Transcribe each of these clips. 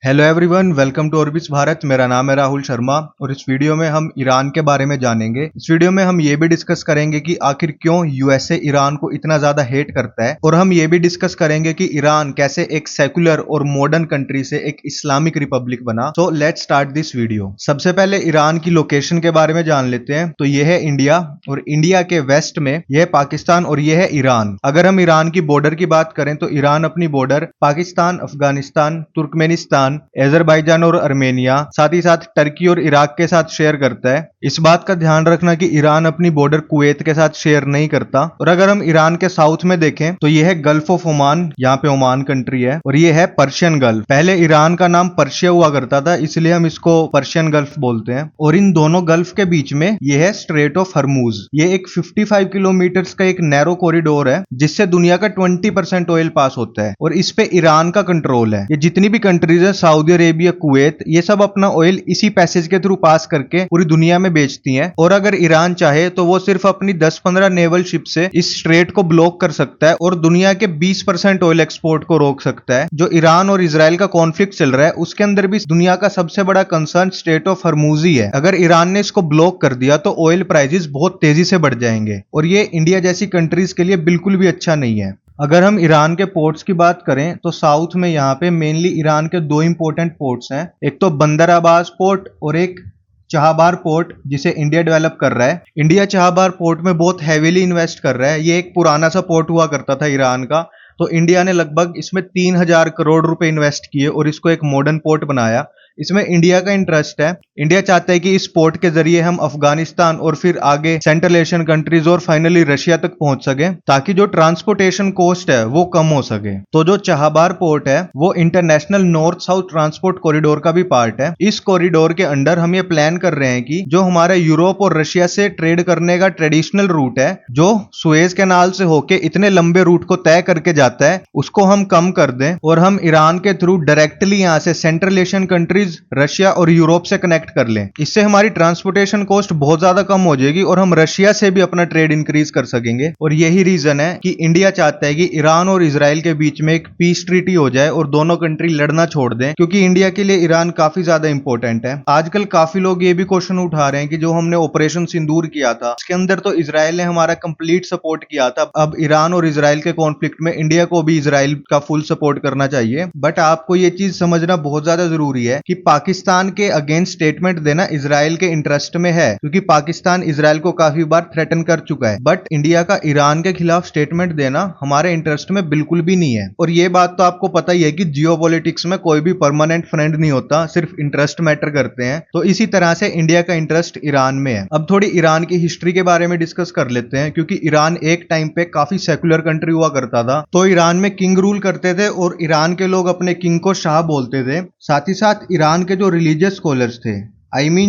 Hello everyone, welcome to orbits Bharat. मेरा नाम है राहुल शर्मा और इस वीडियो में हम ईरान के बारे में जानेंगे। इस वीडियो में हम ये भी डिस्कस करेंगे कि आखिर क्यों यूएसए ईरान को इतना ज्यादा हेट करता है, और हम ये भी डिस्कस करेंगे कि ईरान कैसे एक सेकुलर और मॉडर्न कंट्री से एक इस्लामिक रिपब्लिक बना। So let's start this video. सबसे पहले ईरान की लोकेशन के बारे में जान लेते हैं। तो ये है इंडिया, और इंडिया के वेस्ट में यह है पाकिस्तान और यह है ईरान। अगर हम ईरान की बॉर्डर की बात करें तो ईरान अपनी border Pakistan, Afghanistan, Turkmenistan, Azerbaijan और आर्मेनिया, साथ ही साथ टर्की और इराक के साथ शेयर करता है। इस बात का ध्यान रखना कि ईरान अपनी बॉर्डर कुवैत के साथ शेयर नहीं करता। और अगर हम ईरान के साउथ में देखें तो यह है गल्फ ऑफ ओमान, यहाँ पे ओमान कंट्री है, और ये है पर्शियन गल्फ। पहले ईरान का नाम पर्शिया हुआ करता था, इसलिए हम इसको पर्शियन गल्फ बोलते हैं। और इन दोनों गल्फ के बीच में यह है स्ट्रेट ऑफ हरमूज। ये एक 55 किलोमीटर का एक नैरो कॉरिडोर है, जिससे दुनिया का 20% ऑयल पास होता है, और इस पे ईरान का कंट्रोल है। ये जितनी भी कंट्रीज है, सऊदी अरेबिया, कुवैत, ये सब अपना ऑयल इसी पैसेज के थ्रू पास करके पूरी दुनिया में बेचती हैं। और अगर ईरान चाहे तो वो सिर्फ अपनी 10-15 नेवल शिप से इस स्ट्रेट को ब्लॉक कर सकता है और दुनिया के 20% ऑयल एक्सपोर्ट को रोक सकता है। जो ईरान और इजराइल का कॉन्फ्लिक्ट चल रहा है, उसके अंदर भी दुनिया का सबसे बड़ा कंसर्न स्ट्रेट ऑफ हरमूज ही है। अगर ईरान ने इसको ब्लॉक कर दिया तो ऑयल प्राइसेस बहुत तेजी से बढ़ जाएंगे, और ये इंडिया जैसी कंट्रीज के लिए बिल्कुल भी अच्छा नहीं है। अगर हम ईरान के पोर्ट्स की बात करें तो साउथ में यहाँ पे मेनली ईरान के दो इंपॉर्टेंट पोर्ट्स हैं। एक तो बंदर अब्बास पोर्ट और एक चाहबार पोर्ट, जिसे इंडिया डेवलप कर रहा है। इंडिया चाहबार पोर्ट में बहुत हैवीली इन्वेस्ट कर रहा है। ये एक पुराना सा पोर्ट हुआ करता था ईरान का, तो इंडिया ने लगभग इसमें 3000 करोड़ रुपए इन्वेस्ट किए और इसको एक मॉडर्न पोर्ट बनाया। इसमें इंडिया का इंटरेस्ट है। इंडिया चाहता है कि इस पोर्ट के जरिए हम अफगानिस्तान और फिर आगे सेंट्रल एशियन कंट्रीज और फाइनली रशिया तक पहुंच सके, ताकि जो ट्रांसपोर्टेशन कॉस्ट है वो कम हो सके। तो जो चाहबार पोर्ट है वो international north south transport corridor का भी पार्ट है। इस कॉरिडोर के अंडर हम ये प्लान कर रहे हैं कि जो हमारे यूरोप और रशिया से ट्रेड करने का ट्रेडिशनल रूट है, जो सुएज कैनाल से होके इतने लंबे रूट को तय करके जाता है, उसको हम कम कर दें और हम ईरान के थ्रू डायरेक्टली यहां से सेंट्रल एशियन कंट्रीज, रशिया और यूरोप से कनेक्ट कर लें। इससे हमारी ट्रांसपोर्टेशन कॉस्ट बहुत ज्यादा कम हो जाएगी और हम रशिया से भी अपना ट्रेड इंक्रीज कर सकेंगे। और यही रीजन है कि इंडिया चाहता है कि ईरान और इजराइल के बीच में एक पीस ट्रीटी हो जाए और दोनों कंट्री लड़ना छोड़ दें, क्योंकि इंडिया के लिए ईरान काफी ज्यादा इंपॉर्टेंट है। आजकल काफी लोग ये भी क्वेश्चन उठा रहे हैं कि जो हमने ऑपरेशन सिंदूर किया था, उसके अंदर तो इजराइल ने हमारा कंप्लीट सपोर्ट किया था। अब ईरान और इजराइल के कॉन्फ्लिक्ट में इंडिया को भी इजराइल का फुल सपोर्ट करना चाहिए। बट आपको ये चीज समझना बहुत ज्यादा जरूरी है कि पाकिस्तान के अगेंस्ट स्टेटमेंट देना इजराइल के इंटरेस्ट में है, क्योंकि पाकिस्तान इजराइल को काफी बार थ्रेटन कर चुका है। बट इंडिया का ईरान के खिलाफ स्टेटमेंट देना हमारे इंटरेस्ट में बिल्कुल भी नहीं है। और ये बात तो आपको पता ही है कि जियोपॉलिटिक्स में कोई भी परमानेंट फ्रेंड नहीं होता, सिर्फ इंटरेस्ट मैटर करते हैं। तो इसी तरह से इंडिया का इंटरेस्ट ईरान में है। अब थोड़ी ईरान की हिस्ट्री के बारे में डिस्कस कर लेते हैं, क्योंकि ईरान एक टाइम पे काफी सेकुलर कंट्री हुआ करता था। तो ईरान में किंग रूल करते थे और ईरान के लोग अपने किंग को शाह बोलते थे। साथ ही साथ ईरान के जो रिलीजियस स्कॉलर्स थे,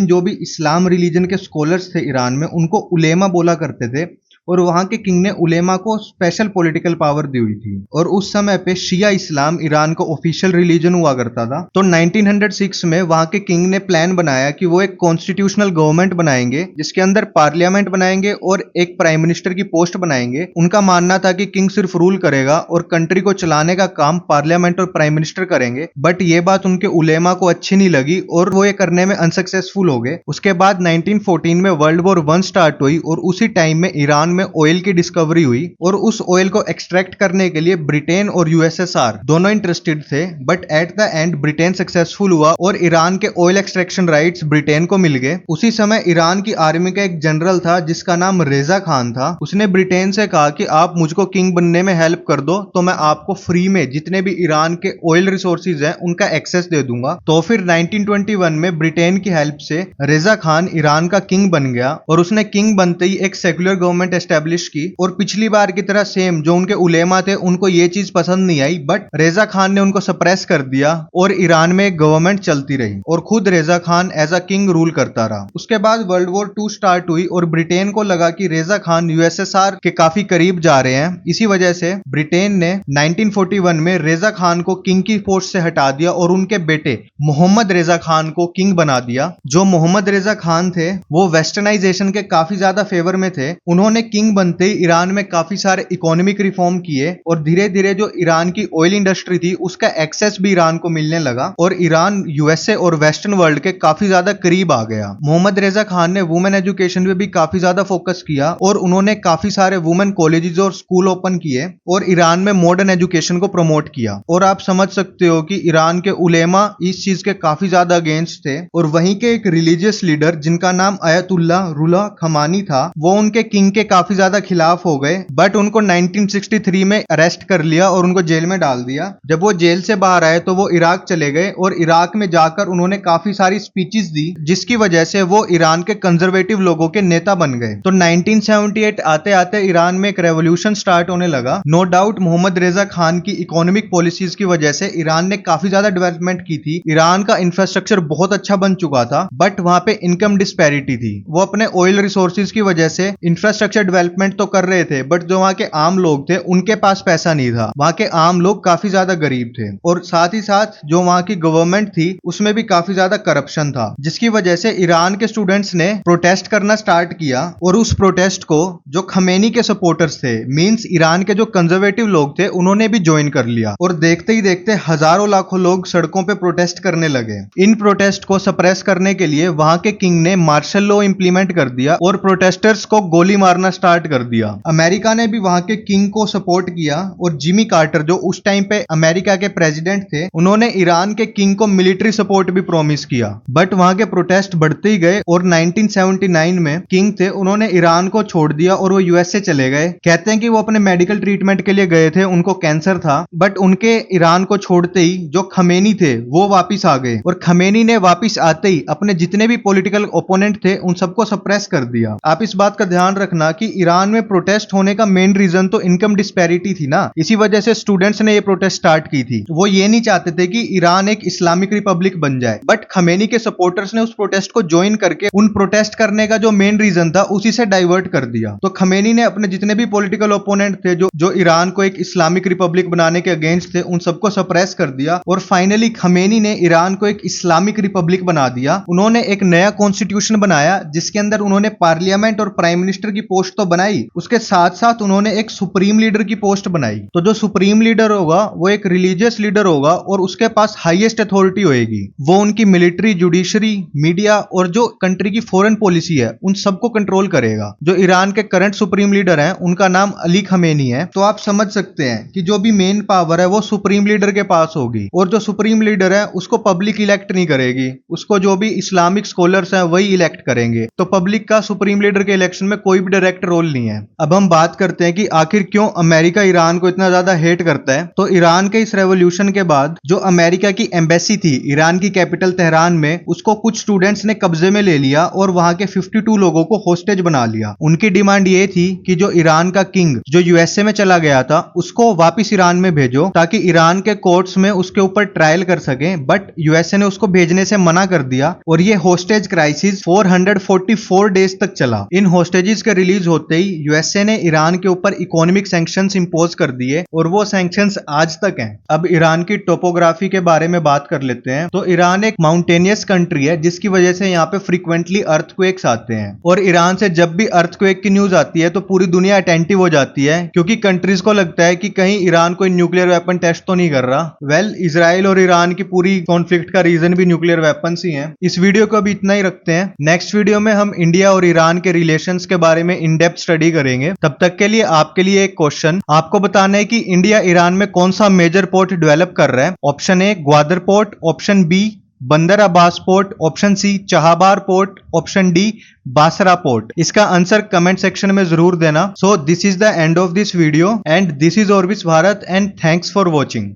जो भी इस्लाम रिलीजन के स्कॉलर्स थे ईरान में, उनको उलेमा बोला करते थे। और वहां के किंग ने उलेमा को स्पेशल पॉलिटिकल पावर दी हुई थी। और उस समय पे शिया इस्लाम ईरान का ऑफिशियल रिलीजन हुआ करता था। तो 1906 में वहां के किंग ने प्लान बनाया कि वो एक कॉन्स्टिट्यूशनल गवर्नमेंट बनाएंगे, जिसके अंदर पार्लियामेंट बनाएंगे और एक प्राइम मिनिस्टर की पोस्ट बनाएंगे। उनका मानना था कि किंग सिर्फ रूल करेगा और कंट्री को चलाने का काम पार्लियामेंट और प्राइम मिनिस्टर करेंगे। बट ये बात उनके उलेमा को अच्छी नहीं लगी और वो ये करने में अनसक्सेसफुल हो गए। उसके बाद 1914 में वर्ल्ड वॉर 1 स्टार्ट हुई और उसी टाइम में ईरान में ऑयल की डिस्कवरी हुई। और उस ऑयल को एक्सट्रैक्ट करने के लिए ब्रिटेन और यूएसएसआर दोनों इंटरेस्टेड थे। But at the end Britain successful हुआ और ईरान के ऑयल एक्सट्रैक्शन राइट्स ब्रिटेन को मिल गए। उसी समय ईरान की आर्मी का एक जनरल था जिसका नाम रेजा खान था। उसने ब्रिटेन से कहा कि आप मुझको किंग बनने में हेल्प कर दो तो मैं आपको फ्री में जितने भी ईरान के ऑयल रिसोर्सेज हैं उनका एक्सेस दे दूंगा। तो फिर 1921 में ब्रिटेन की हेल्प से रेजा खान ईरान का किंग बन गया। और उसने किंग बनते ही एक सेक्युलर गवर्नमेंट एस्टेब्लिश की। और पिछली बार की तरह सेम जो उनके उलेमा थे उनको ये चीज पसंद नहीं आई, बट रेजा खान ने उनको सप्रेस कर दिया और ईरान में गवर्नमेंट चलती रही और खुद Reza Khan as a king rule करता रहा। उसके बाद वर्ल्ड वॉर 2 स्टार्ट हुई और ब्रिटेन को लगा कि रेजा खान यूएसएसआर के काफी करीब जा रहे हैं। इसी वजह से ब्रिटेन ने 1941 में रेजा खान को किंग की पोस्ट से हटा दिया और उनके बेटे मोहम्मद रेजा खान को किंग बना दिया। जो मोहम्मद रेजा खान थे वो वेस्टर्नाइजेशन के काफी ज्यादा फेवर में थे। उन्होंने किंग बनते ही ईरान में काफी सारे इकोनॉमिक रिफॉर्म किए और धीरे धीरे जो ईरान की ऑयल इंडस्ट्री थी उसका एक्सेस भी ईरान को मिलने लगा और ईरान यूएसए और वेस्टर्न वर्ल्ड के काफी ज्यादा करीब आ गया। मोहम्मद रेजा खान ने वुमेन एजुकेशन पे भी काफी ज्यादा फोकस किया और उन्होंने काफी सारे वुमेन कॉलेजेस और स्कूल ओपन किए और ईरान में मॉडर्न एजुकेशन को प्रमोट किया। और आप समझ सकते हो कि ईरान के उलेमा इस चीज के काफी ज्यादा अगेंस्ट थे और वहीं के एक रिलीजियस लीडर जिनका नाम आयतुल्ला रुला खमानी था वो उनके किंग के काफी ज्यादा खिलाफ हो गए, बट उनको 1963 में अरेस्ट कर लिया और उनको जेल में डाल दिया। जब वो जेल से बाहर आए तो वो इराक चले गए और इराक में जाकर उन्होंने काफी सारी स्पीचेस दी जिसकी वजह से वो ईरान के कंजर्वेटिव लोगों के नेता बन गए। तो 1978 आते आते ईरान में एक रेवोल्यूशन स्टार्ट होने लगा। नो डाउट मोहम्मद रेजा खान की इकोनॉमिक पॉलिसीज की वजह से ईरान ने काफी ज्यादा डेवलपमेंट की थी। ईरान का इंफ्रास्ट्रक्चर बहुत अच्छा बन चुका था, बट वहां पे इनकम डिस्पैरिटी थी। वो अपने ऑयल रिसोर्सेज की वजह से इंफ्रास्ट्रक्चर डेवलपमेंट तो कर रहे थे, बट जो वहां के आम लोग थे उनके पास पैसा नहीं था। वहां के आम लोग काफी ज्यादा गरीब थे और साथ ही साथ जो वहां की गवर्नमेंट थी उसमें भी काफी ज्यादा करप्शन था, जिसकी वजह से ईरान के स्टूडेंट्स ने प्रोटेस्ट करना स्टार्ट किया। और उस प्रोटेस्ट को जो खमेनी के सपोर्टर्स थे, मींस ईरान के जो कंजर्वेटिव लोग थे, उन्होंने भी ज्वाइन कर लिया और देखते ही देखते हजारों लाखों लोग सड़कों पे प्रोटेस्ट करने लगे। इन प्रोटेस्ट को सप्रेस करने के लिए वहां के किंग ने मार्शल लॉ इंप्लीमेंट कर दिया और प्रोटेस्टर्स को गोली मारना स्टार्ट कर दिया। अमेरिका ने भी वहां के किंग को सपोर्ट किया और जिमी कार्टर जो उस टाइम पे अमेरिका के प्रेसिडेंट थे, उन्होंने ईरान के किंग को मिलिट्री सपोर्ट भी प्रॉमिस किया। बट वहां के प्रोटेस्ट बढ़ते ही गए और 1979 में किंग थे, उन्होंने ईरान को छोड़ दिया और वो यूएसए चले गए। कहते हैं कि वो अपने मेडिकल ट्रीटमेंट के लिए गए थे, उनको कैंसर था, बट उनके ईरान को छोड़ते ही जो खमेनी थे वो वापिस आ गए और खमेनी ने वापिस आते ही अपने जितने भी पॉलिटिकल ओपोनेंट थे उन सबको सप्रेस कर दिया। आप इस बात का ध्यान रखना कि ईरान में प्रोटेस्ट होने का मेन रीजन तो इनकम डिस्पैरिटी थी ना, इसी वजह से स्टूडेंट्स ने ये प्रोटेस्ट स्टार्ट की थी। वो ये नहीं चाहते थे कि ईरान एक इस्लामिक रिपब्लिक बन जाए, बट खमेनी के सपोर्टर्स ने उस प्रोटेस्ट को ज्वाइन करके उन प्रोटेस्ट करने का जो मेन रीजन था उसी से डाइवर्ट कर दिया। तो खमेनी ने अपने जितने भी पॉलिटिकल ओपोनेंट थे जो ईरान को एक इस्लामिक रिपब्लिक बनाने के अगेंस्ट थे, उन सबको सप्रेस कर दिया और फाइनली खमेनी ने ईरान को एक इस्लामिक रिपब्लिक बना दिया। उन्होंने एक नया कॉन्स्टिट्यूशन बनाया जिसके अंदर उन्होंने पार्लियामेंट और प्राइम मिनिस्टर की पोस्ट तो बनाई, उसके साथ साथ उन्होंने एक सुप्रीम लीडर की पोस्ट बनाई। तो जो सुप्रीम लीडर होगा वो एक रिलीजियस लीडर होगा और उसके पास हाईएस्ट अथॉरिटी होगी। वो उनकी मिलिट्री, जुडिशरी, मीडिया और जो कंट्री की फॉरेन पॉलिसी है उन सबको कंट्रोल करेगा। जो ईरान के करंट सुप्रीम लीडर हैं उनका नाम अली खमेनी है। तो आप समझ सकते हैं कि जो भी मेन पावर है वो सुप्रीम लीडर के पास होगी और जो सुप्रीम लीडर है उसको पब्लिक इलेक्ट नहीं करेगी, उसको जो भी इस्लामिक स्कॉलर्स हैं वही इलेक्ट करेंगे। तो पब्लिक का सुप्रीम लीडर के इलेक्शन में कोई भी डायरेक्ट रोल नहीं है। अब हम बात करते हैं कि आखिर क्यों अमेरिका ईरान को इतना ज्यादा हेट करता है। तो ईरान के इस रेवोल्यूशन के बाद जो अमेरिका की एम्बेसी थी ईरान की कैपिटल तेहरान में, उसको कुछ स्टूडेंट्स ने कब्जे में ले लिया और वहां के 52 लोगों को होस्टेज बना लिया। उनकी डिमांड ये थी कि जो ईरान का किंग जो यूएसए में चला गया था उसको वापिस ईरान में भेजो ताकि ईरान के कोर्ट्स में उसके ऊपर ट्रायल कर सके, बट यूएसए ने उसको भेजने से मना कर दिया और ये होस्टेज क्राइसिस 444 डेज तक चला। इन होस्टेजेस के रिलीज होते ही यूएसए ने ईरान के ऊपर इकोनॉमिक सैंक्शंस इंपोज कर दिए और वो सैंक्शंस आज तक हैं। अब ईरान की टोपोग्राफी के बारे में बात कर लेते हैं। तो ईरान एक माउंटेनियस कंट्री है जिसकी वजह से यहाँ पे फ्रीक्वेंटली अर्थक्वेक्स आते हैं और ईरान से जब भी अर्थक्वेक की न्यूज आती है तो पूरी दुनिया अटेंटिव हो जाती है क्योंकि कंट्रीज को लगता है कि कहीं ईरान कोई न्यूक्लियर वेपन टेस्ट तो नहीं कर रहा। वेल, इजराइल और ईरान की पूरी कॉन्फ्लिक्ट का रीजन भी न्यूक्लियर वेपन्स ही हैं। इस वीडियो को अभी इतना ही रखते हैं। नेक्स्ट वीडियो में हम इंडिया और ईरान के रिलेशंस के बारे में इन डेप्थ स्टडी करेंगे। तब तक के लिए आपके लिए एक क्वेश्चन, आपको बताना है कि इंडिया ईरान में कौन सा मेजर पोर्ट डेवलप कर रहा है। Option A Gwadar port, option B Bandar Abbas port, option C Chabahar port, option D Basra port. इसका आंसर कमेंट सेक्शन में जरूर देना। So this is the end of this video and this is Orbits Bharat and thanks for watching.